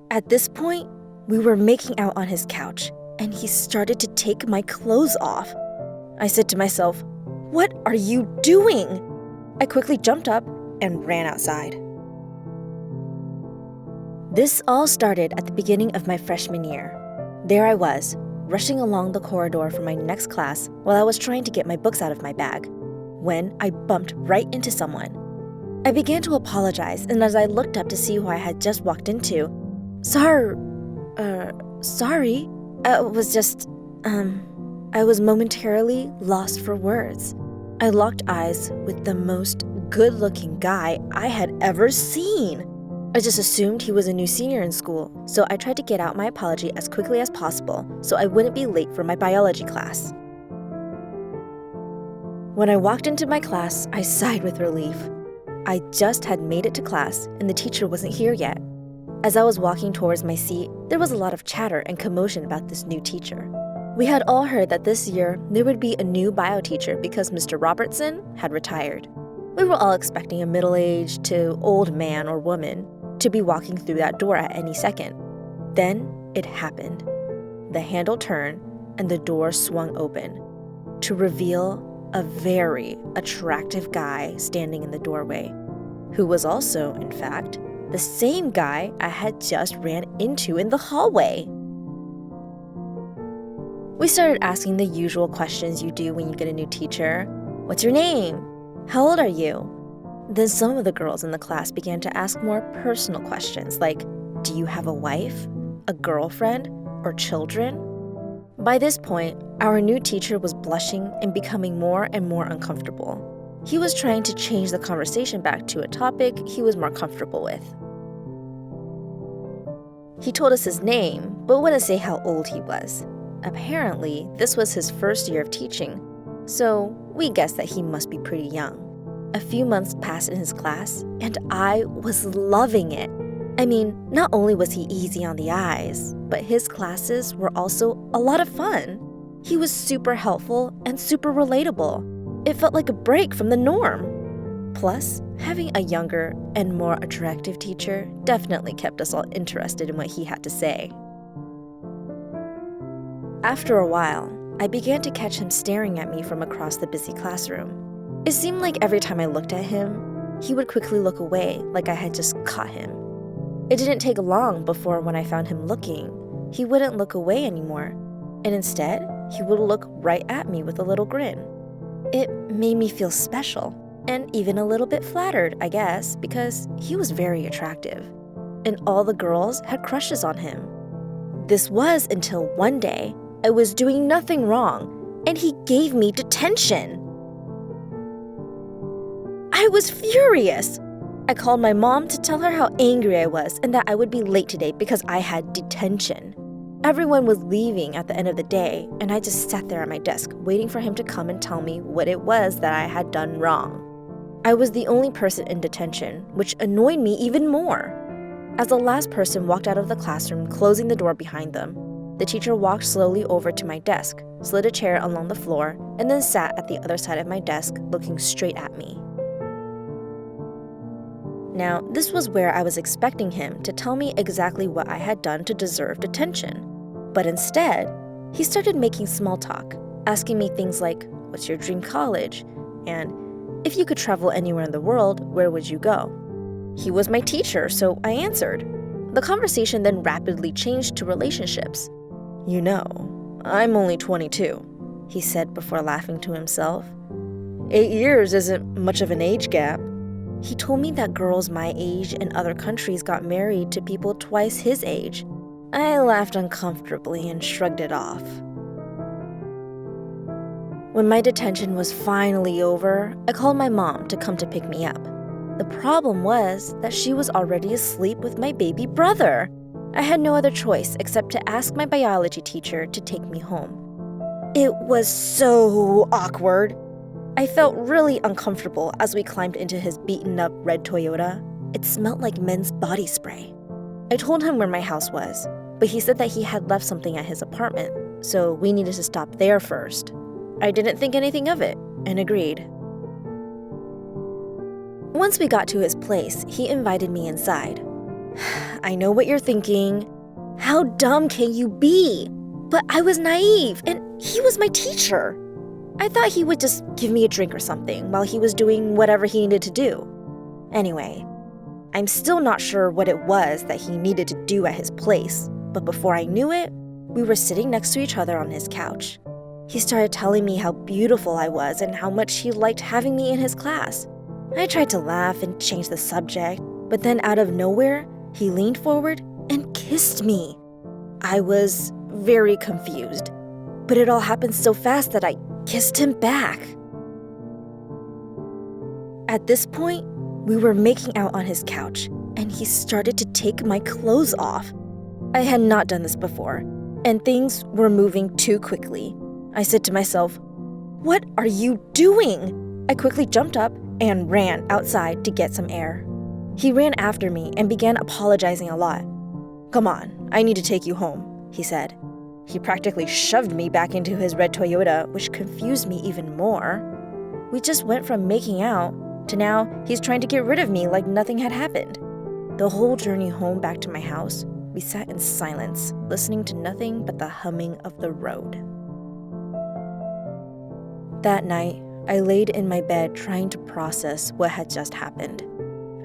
At this point, we were making out on his couch, and he started to take my clothes off. I said to myself, "What are you doing?" I quickly jumped up and ran outside. This all started at the beginning of my freshman year. There I was, rushing along the corridor for my next class while I was trying to get my books out of my bag, when I bumped right into someone. I began to apologize, and as I looked up to see who I had just walked into, sorry, I was momentarily lost for words. I locked eyes with the most good-looking guy I had ever seen. I just assumed he was a new senior in school, so I tried to get out my apology as quickly as possible so I wouldn't be late for my biology class. When I walked into my class, I sighed with relief. I just had made it to class, and the teacher wasn't here yet. As I was walking towards my seat, there was a lot of chatter and commotion about this new teacher. We had all heard that this year there would be a new bio teacher because Mr. Robertson had retired. We were all expecting a middle-aged to old man or woman to be walking through that door at any second. Then it happened. The handle turned and the door swung open to reveal a very attractive guy standing in the doorway, who was also, in fact, the same guy I had just ran into in the hallway. We started asking the usual questions you do when you get a new teacher. What's your name? How old are you? Then some of the girls in the class began to ask more personal questions like, do you have a wife, a girlfriend, or children? By this point, our new teacher was blushing and becoming more and more uncomfortable. He was trying to change the conversation back to a topic he was more comfortable with. He told us his name, but wouldn't say how old he was. Apparently, this was his first year of teaching, so we guessed that he must be pretty young. A few months passed in his class, and I was loving it. I mean, not only was he easy on the eyes, but his classes were also a lot of fun. He was super helpful and super relatable. It felt like a break from the norm. Plus, having a younger and more attractive teacher definitely kept us all interested in what he had to say. After a while, I began to catch him staring at me from across the busy classroom. It seemed like every time I looked at him, he would quickly look away like I had just caught him. It didn't take long before when I found him looking, he wouldn't look away anymore, and instead, he would look right at me with a little grin. It made me feel special, and even a little bit flattered, I guess, because he was very attractive, and all the girls had crushes on him. This was until one day, I was doing nothing wrong, and he gave me detention. I was furious. I called my mom to tell her how angry I was and that I would be late today because I had detention. Everyone was leaving at the end of the day, and I just sat there at my desk waiting for him to come and tell me what it was that I had done wrong. I was the only person in detention, which annoyed me even more. As the last person walked out of the classroom, closing the door behind them, the teacher walked slowly over to my desk, slid a chair along the floor, and then sat at the other side of my desk looking straight at me. Now, this was where I was expecting him to tell me exactly what I had done to deserve detention. But instead, he started making small talk, asking me things like, what's your dream college? And if you could travel anywhere in the world, where would you go? He was my teacher, so I answered. The conversation then rapidly changed to relationships. You know, I'm only 22, he said before laughing to himself. 8 years isn't much of an age gap. He told me that girls my age in other countries got married to people twice his age. I laughed uncomfortably and shrugged it off. When my detention was finally over, I called my mom to come to pick me up. The problem was that she was already asleep with my baby brother. I had no other choice except to ask my biology teacher to take me home. It was so awkward. I felt really uncomfortable as we climbed into his beaten-up red Toyota. It smelled like men's body spray. I told him where my house was, but he said that he had left something at his apartment, so we needed to stop there first. I didn't think anything of it and agreed. Once we got to his place, he invited me inside. I know what you're thinking. How dumb can you be? But I was naive, and he was my teacher. I thought he would just give me a drink or something while he was doing whatever he needed to do. Anyway, I'm still not sure what it was that he needed to do at his place, but before I knew it, we were sitting next to each other on his couch. He started telling me how beautiful I was and how much he liked having me in his class. I tried to laugh and change the subject, but then out of nowhere, he leaned forward and kissed me. I was very confused, but it all happened so fast that I kissed him back. At this point, we were making out on his couch, and he started to take my clothes off. I had not done this before, and things were moving too quickly. I said to myself, "What are you doing?" I quickly jumped up and ran outside to get some air. He ran after me and began apologizing a lot. "Come on, I need to take you home," he said. He practically shoved me back into his red Toyota, which confused me even more. We just went from making out to now he's trying to get rid of me like nothing had happened. The whole journey home back to my house, we sat in silence, listening to nothing but the humming of the road. That night, I laid in my bed trying to process what had just happened.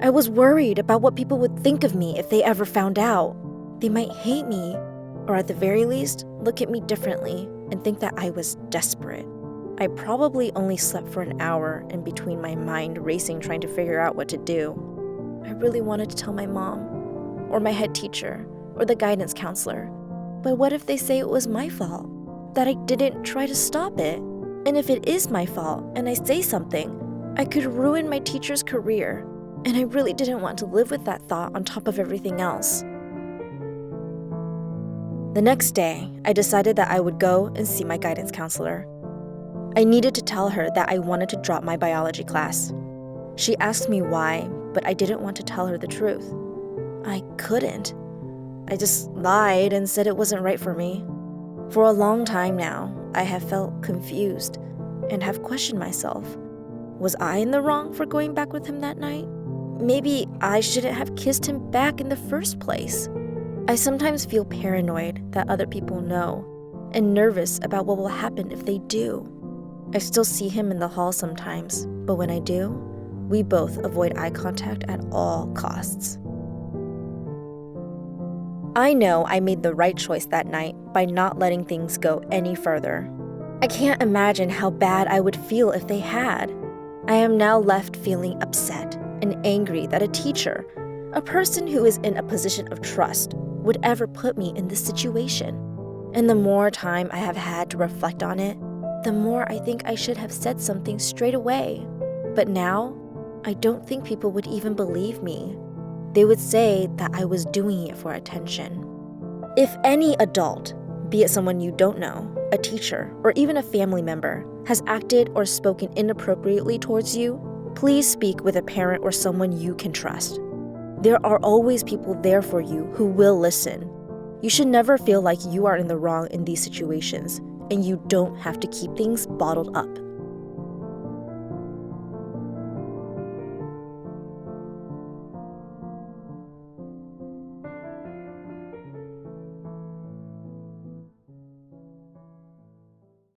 I was worried about what people would think of me if they ever found out. They might hate me, or at the very least, look at me differently and think that I was desperate. I probably only slept for an hour in between my mind racing trying to figure out what to do. I really wanted to tell my mom, or my head teacher, or the guidance counselor. But what if they say it was my fault? That I didn't try to stop it? And if it is my fault and I say something, I could ruin my teacher's career. And I really didn't want to live with that thought on top of everything else. The next day, I decided that I would go and see my guidance counselor. I needed to tell her that I wanted to drop my biology class. She asked me why, but I didn't want to tell her the truth. I couldn't. I just lied and said it wasn't right for me. For a long time now, I have felt confused and have questioned myself. Was I in the wrong for going back with him that night? Maybe I shouldn't have kissed him back in the first place. I sometimes feel paranoid that other people know and nervous about what will happen if they do. I still see him in the hall sometimes, but when I do, we both avoid eye contact at all costs. I know I made the right choice that night by not letting things go any further. I can't imagine how bad I would feel if they had. I am now left feeling upset and angry that a teacher, a person who is in a position of trust, would ever put me in this situation. And the more time I have had to reflect on it, the more I think I should have said something straight away. But now, I don't think people would even believe me. They would say that I was doing it for attention. If any adult, be it someone you don't know, a teacher, or even a family member, has acted or spoken inappropriately towards you, please speak with a parent or someone you can trust. There are always people there for you who will listen. You should never feel like you are in the wrong in these situations, and you don't have to keep things bottled up.